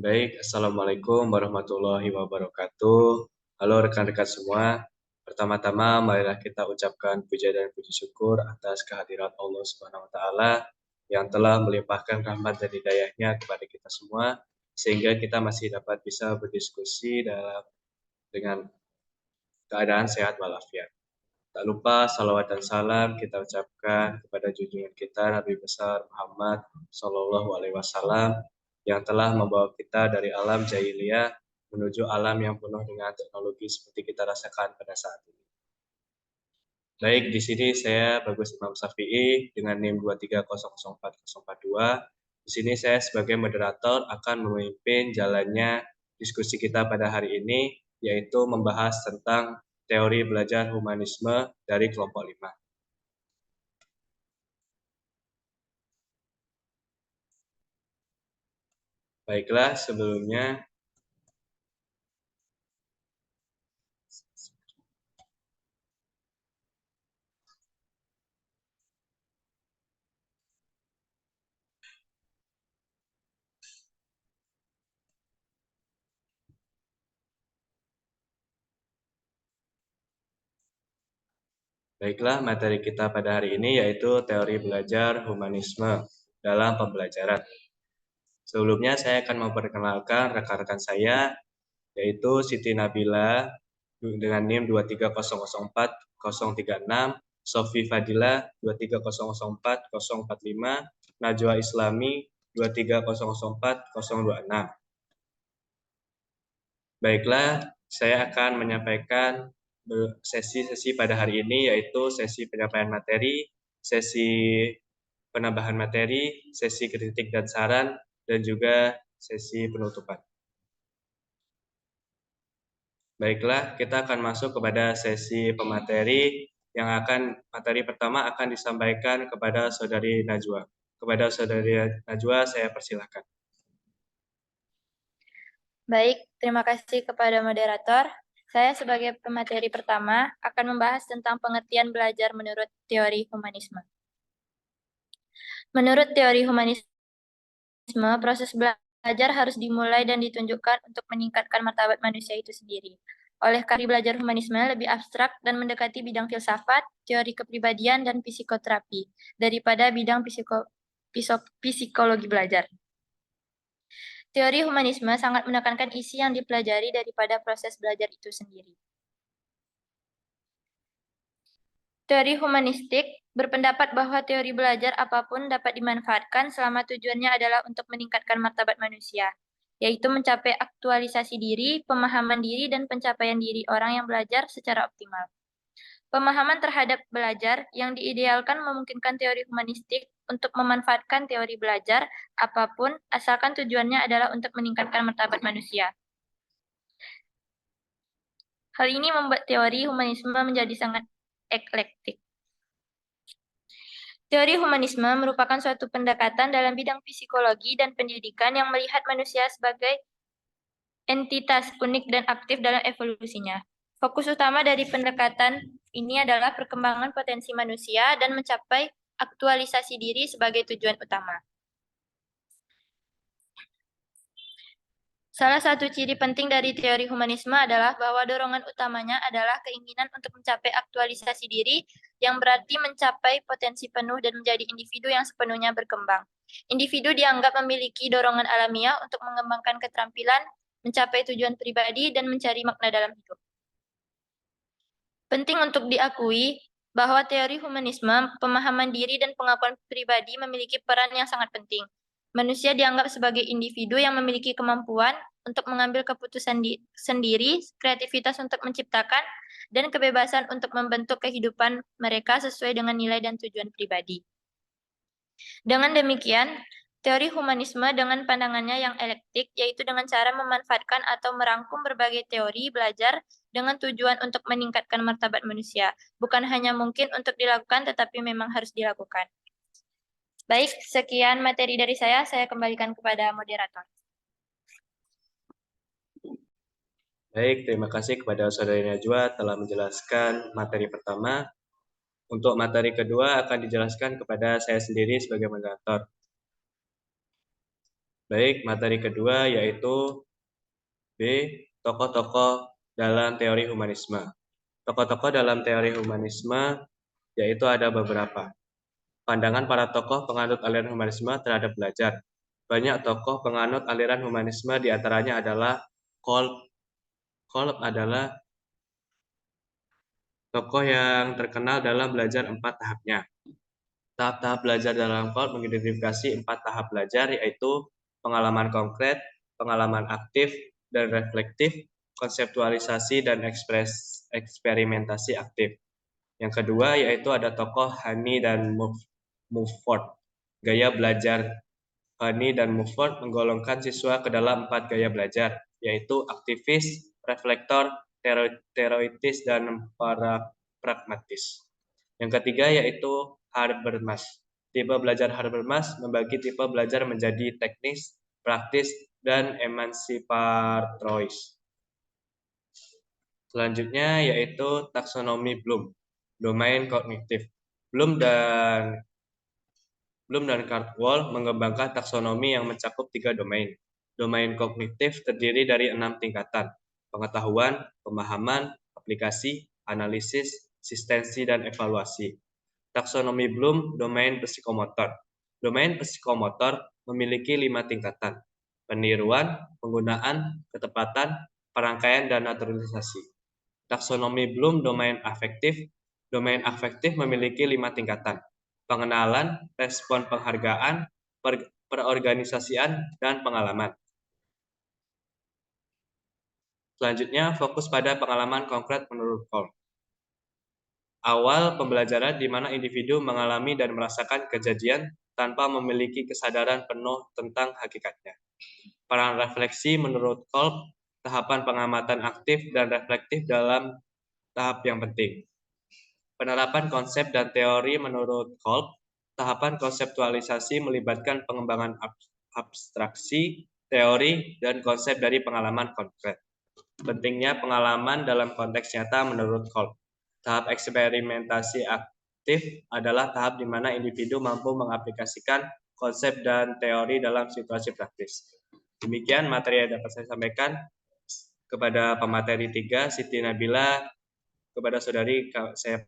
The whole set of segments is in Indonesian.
Baik, Assalamualaikum warahmatullahi wabarakatuh. Halo rekan-rekan semua. Pertama-tama, marilah kita ucapkan puja dan puji syukur atas kehadirat Allah Subhanahu wa Ta'ala yang telah melimpahkan rahmat dan hidayahnya kepada kita semua, sehingga kita masih dapat bisa berdiskusi dengan keadaan sehat walafiat. Tak lupa salawat dan salam kita ucapkan kepada junjungan kita Nabi besar Muhammad Shallallahu Alaihi Wasallam yang telah membawa kita dari alam jahiliyah menuju alam yang penuh dengan teknologi seperti kita rasakan pada saat ini. Baik, di sini saya Bagus Imam Syafi'i dengan NIM 2300442. Di sini saya sebagai moderator akan memimpin jalannya diskusi kita pada hari ini, yaitu membahas tentang teori belajar humanisme dari kelompok 5. Baiklah, sebelumnya materi kita pada hari ini yaitu teori belajar humanisme dalam pembelajaran. Sebelumnya saya akan memperkenalkan rekan-rekan saya, yaitu Siti Nabila dengan NIM 23004-036, Sofi Fadila 23004-045, Najwa Islami 23004-026. Baiklah, saya akan menyampaikan sesi-sesi pada hari ini, yaitu sesi penyampaian materi, sesi penambahan materi, sesi kritik dan saran, dan juga sesi penutupan. Baiklah, kita akan masuk kepada sesi pemateri yang materi pertama akan disampaikan kepada Saudari Najwa. Kepada Saudari Najwa, saya persilahkan. Baik, terima kasih kepada moderator. Saya sebagai pemateri pertama akan membahas tentang pengertian belajar menurut teori humanisme. Menurut teori humanisme, proses belajar harus dimulai dan ditunjukkan untuk meningkatkan martabat manusia itu sendiri. Oleh karena belajar humanisme lebih abstrak dan mendekati bidang filsafat, teori kepribadian, dan psikoterapi daripada bidang psikologi belajar. Teori humanisme sangat menekankan isi yang dipelajari daripada proses belajar itu sendiri. Teori humanistik berpendapat bahwa teori belajar apapun dapat dimanfaatkan selama tujuannya adalah untuk meningkatkan martabat manusia, yaitu mencapai aktualisasi diri, pemahaman diri, dan pencapaian diri orang yang belajar secara optimal. Pemahaman terhadap belajar yang diidealkan memungkinkan teori humanistik untuk memanfaatkan teori belajar apapun asalkan tujuannya adalah untuk meningkatkan martabat manusia. Hal ini membuat teori humanisme menjadi sangat eklektik. Teori humanisme merupakan suatu pendekatan dalam bidang psikologi dan pendidikan yang melihat manusia sebagai entitas unik dan aktif dalam evolusinya. Fokus utama dari pendekatan ini adalah perkembangan potensi manusia dan mencapai aktualisasi diri sebagai tujuan utama. Salah satu ciri penting dari teori humanisme adalah bahwa dorongan utamanya adalah keinginan untuk mencapai aktualisasi diri yang berarti mencapai potensi penuh dan menjadi individu yang sepenuhnya berkembang. Individu dianggap memiliki dorongan alamiah untuk mengembangkan keterampilan, mencapai tujuan pribadi, dan mencari makna dalam hidup. Penting untuk diakui bahwa teori humanisme, pemahaman diri, dan pengakuan pribadi memiliki peran yang sangat penting. Manusia dianggap sebagai individu yang memiliki kemampuan untuk mengambil keputusan sendiri, kreativitas untuk menciptakan, dan kebebasan untuk membentuk kehidupan mereka sesuai dengan nilai dan tujuan pribadi. Dengan demikian, teori humanisme dengan pandangannya yang eklektik, yaitu dengan cara memanfaatkan atau merangkum berbagai teori belajar dengan tujuan untuk meningkatkan martabat manusia. Bukan hanya mungkin untuk dilakukan, tetapi memang harus dilakukan. Baik, sekian materi dari saya kembalikan kepada moderator. Baik, terima kasih kepada Saudari Najwa telah menjelaskan materi pertama. Untuk materi kedua akan dijelaskan kepada saya sendiri sebagai moderator. Baik, materi kedua yaitu B. Tokoh-tokoh dalam teori humanisme. Tokoh-tokoh dalam teori humanisme yaitu ada beberapa. Pandangan para tokoh penganut aliran humanisme terhadap belajar. Banyak tokoh penganut aliran humanisme diantaranya adalah Kolb. Kolb adalah tokoh yang terkenal dalam belajar 4 tahapnya. Tahap-tahap belajar dalam Kolb mengidentifikasi 4 tahap belajar yaitu pengalaman konkret, pengalaman aktif dan reflektif, konseptualisasi dan eksperimentasi aktif. Yang kedua yaitu ada tokoh Hani dan Mumford. Gaya belajar Hani dan Mumford menggolongkan siswa ke dalam 4 gaya belajar, yaitu aktivis, reflektor, teoritis, dan pragmatis. Yang ketiga yaitu Habermas. Tipe belajar Habermas membagi tipe belajar menjadi teknis, praktis, dan emansipatoris. Selanjutnya yaitu taksonomi Bloom, domain kognitif. Bloom dan Cardwell mengembangkan taksonomi yang mencakup 3 domain. Domain kognitif terdiri dari 6 tingkatan: pengetahuan, pemahaman, aplikasi, analisis, asistensi, dan evaluasi. Taksonomi Bloom, domain psikomotor. Domain psikomotor memiliki 5 tingkatan: peniruan, penggunaan, ketepatan, perangkaian, dan naturalisasi. Taksonomi Bloom, domain afektif. Domain afektif memiliki 5 tingkatan: pengenalan, respon penghargaan, perorganisasian, dan pengalaman. Selanjutnya, fokus pada pengalaman konkret menurut Kolb. Awal pembelajaran di mana individu mengalami dan merasakan kejadian tanpa memiliki kesadaran penuh tentang hakikatnya. Peran refleksi menurut Kolb, tahapan pengamatan aktif dan reflektif dalam tahap yang penting. Penerapan konsep dan teori menurut Kolb, tahapan konseptualisasi melibatkan pengembangan abstraksi, teori, dan konsep dari pengalaman konkret. Pentingnya pengalaman dalam konteks nyata menurut Kolb. Tahap eksperimentasi aktif adalah tahap di mana individu mampu mengaplikasikan konsep dan teori dalam situasi praktis. Demikian materi yang dapat saya sampaikan. Kepada pemateri 3, Siti Nabila, kepada saudari saya.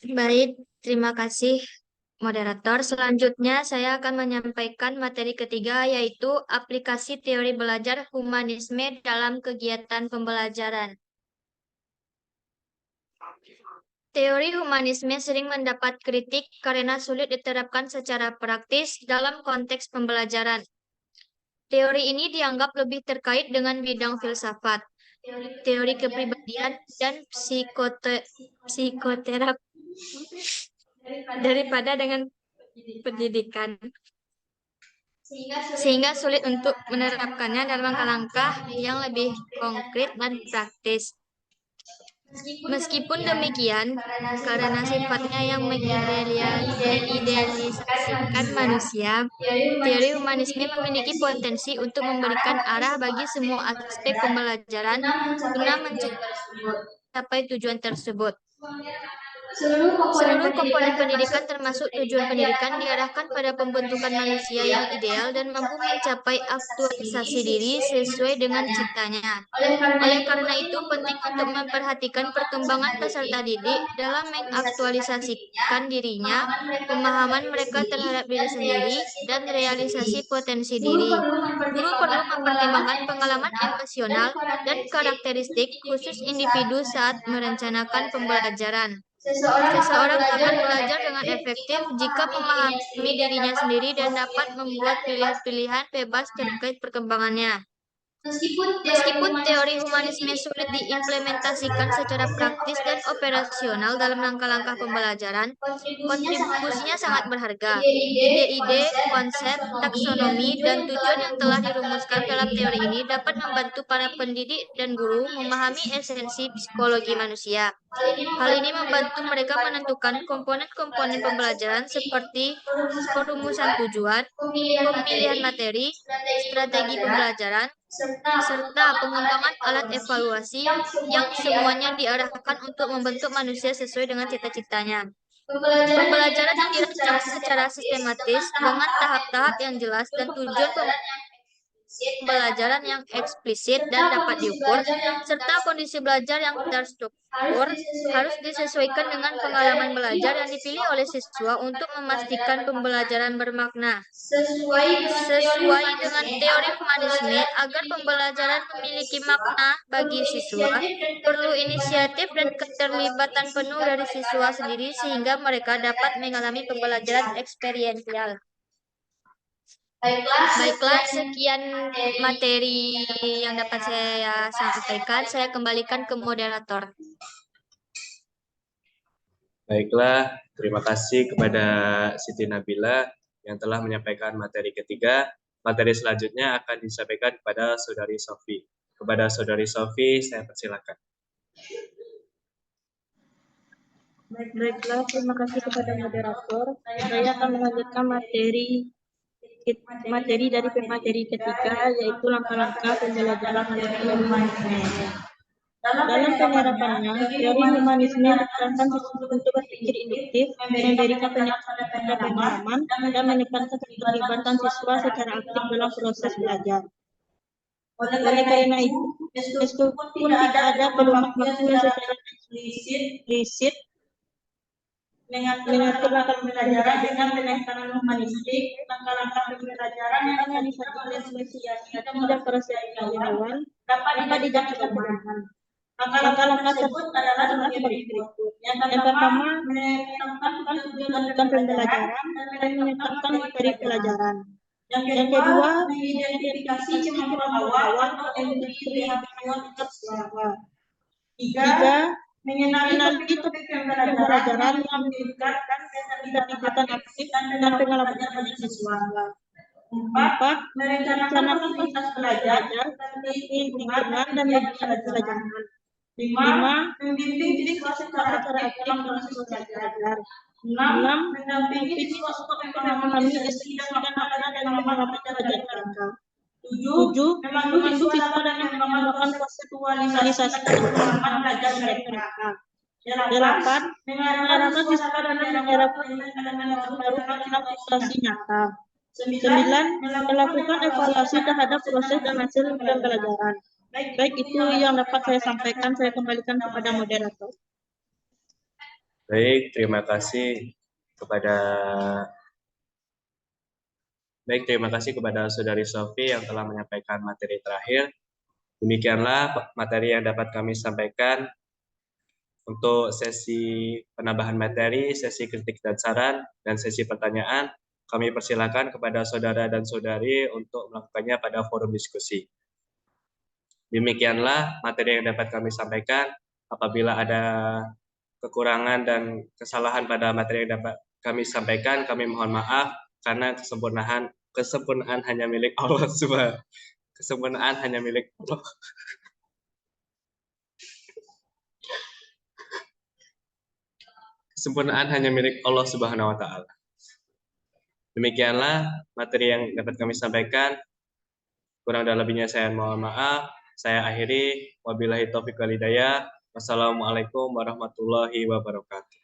Baik, terima kasih moderator. Selanjutnya saya akan menyampaikan materi ketiga yaitu aplikasi teori belajar humanisme dalam kegiatan pembelajaran. Teori humanisme sering mendapat kritik karena sulit diterapkan secara praktis dalam konteks pembelajaran. Teori ini dianggap lebih terkait dengan bidang filsafat, teori kepribadian, dan psikoterapi daripada dengan pendidikan. Sehingga sulit untuk menerapkannya dalam langkah-langkah yang lebih konkret dan praktis. Meskipun demikian, karena sifatnya yang mengidealisasikan manusia, teori humanisme memiliki potensi untuk memberikan arah bagi semua aspek pembelajaran guna mencapai tujuan tersebut. Seluruh komponen pendidikan termasuk tujuan pendidikan diarahkan pada pembentukan manusia yang ideal dan mampu mencapai aktualisasi diri sesuai dengan ciptanya. Oleh karena itu, penting untuk memperhatikan perkembangan peserta didik dalam mengaktualisasikan dirinya, pemahaman mereka terhadap diri sendiri, dan realisasi potensi diri. Guru perlu mempertimbangkan pengalaman emosional dan karakteristik khusus individu saat merencanakan pembelajaran. Seseorang akan belajar dengan efektif jika memahami dirinya sendiri dan dapat membuat pilihan-pilihan bebas terkait perkembangannya. Meskipun teori humanisme sulit diimplementasikan secara praktis dan operasional dalam langkah-langkah pembelajaran, kontribusinya sangat berharga. Ide-ide, konsep, taksonomi, dan tujuan yang telah dirumuskan dalam teori ini dapat membantu para pendidik dan guru memahami esensi psikologi manusia. Hal ini membantu mereka menentukan komponen-komponen pembelajaran seperti perumusan tujuan, pemilihan materi, strategi pembelajaran, serta pengembangan alat evaluasi yang semuanya diarahkan untuk membentuk manusia sesuai dengan cita-citanya. Pembelajaran yang dirancang secara sistematis dengan tahap-tahap yang jelas dan tujuan pembelajaran yang eksplisit dan dapat diukur, serta kondisi belajar yang terstruktur harus disesuaikan dengan pengalaman belajar yang dipilih oleh siswa untuk memastikan pembelajaran bermakna. Sesuai dengan teori humanisme, agar pembelajaran memiliki makna bagi siswa, perlu inisiatif dan keterlibatan penuh dari siswa sendiri sehingga mereka dapat mengalami pembelajaran eksperiensial. Baiklah, sekian materi yang dapat saya sampaikan. Saya kembalikan ke moderator. Baiklah, terima kasih kepada Siti Nabila yang telah menyampaikan materi ketiga. Materi selanjutnya akan disampaikan kepada Saudari Sofi. Kepada Saudari Sofi, saya persilakan. Baiklah, terima kasih kepada moderator. Saya akan melanjutkan materi dari pemateri ketiga, yaitu langkah-langkah pembelajaran teori humanisme. Dalam penerapannya, teori humanisme menekankan siswa untuk berpikir induktif, memberikan pengalaman, dan menekankan keterlibatan siswa secara aktif dalam proses belajar. Oleh karena itu, meskipun tidak ada pedoman baku yang secara eksplisit mengatur langkah pembelajaran dengan pendekatan humanistik, langkah-langkah pembelajaran yang disajikan oleh sosialisasi dan proses pembelajaran dapat dijadikan pedoman. Langkah-langkah tersebut adalah sebagai berikut. Yang pertama, menetapkan tujuan pembelajaran dan menetapkan materi pelajaran. Yang kedua, mengidentifikasi kemampuan awal atau teori yang dilakukan siswa. Tiga, mengenali topik pembelajaran yang melibatkan keterlibatan aktif dan pengalaman belajar siswa. Empat, merencanakan proses belajar seperti lingkungan dan media pelajaran. Lima, membimbing siswa secara aktif dalam proses belajar. Enam, mendampingi siswa untuk memahami isi dan makna dan pengalaman belajar mereka. Tujuh, memandu siswa dalam mengembangkan konseptualisasi pengalaman belajar mereka. Delapan, mengarahkan siswa dalam menerapkan elemen baru dalam situasi nyata. Sembilan, melakukan evaluasi terhadap proses dan hasil pembelajaran. Baik, itu yang dapat saya sampaikan. Saya kembalikan kepada moderator. Baik, terima kasih kepada Saudari Sofi yang telah menyampaikan materi terakhir. Demikianlah materi yang dapat kami sampaikan untuk sesi penambahan materi, sesi kritik dan saran, dan sesi pertanyaan. Kami persilakan kepada saudara dan saudari untuk melakukannya pada forum diskusi. Demikianlah materi yang dapat kami sampaikan. Apabila ada kekurangan dan kesalahan pada materi yang dapat kami sampaikan, kami mohon maaf karena kesempurnaan hanya milik Allah Subhanahu. Kesempurnaan hanya milik Allah. Kesempurnaan hanya milik Allah Subhanahu wa taala. Demikianlah materi yang dapat kami sampaikan. Kurang dan lebihnya saya mohon maaf. Saya akhiri, wabillahi taufiq wal hidayah. Wassalamualaikum warahmatullahi wabarakatuh.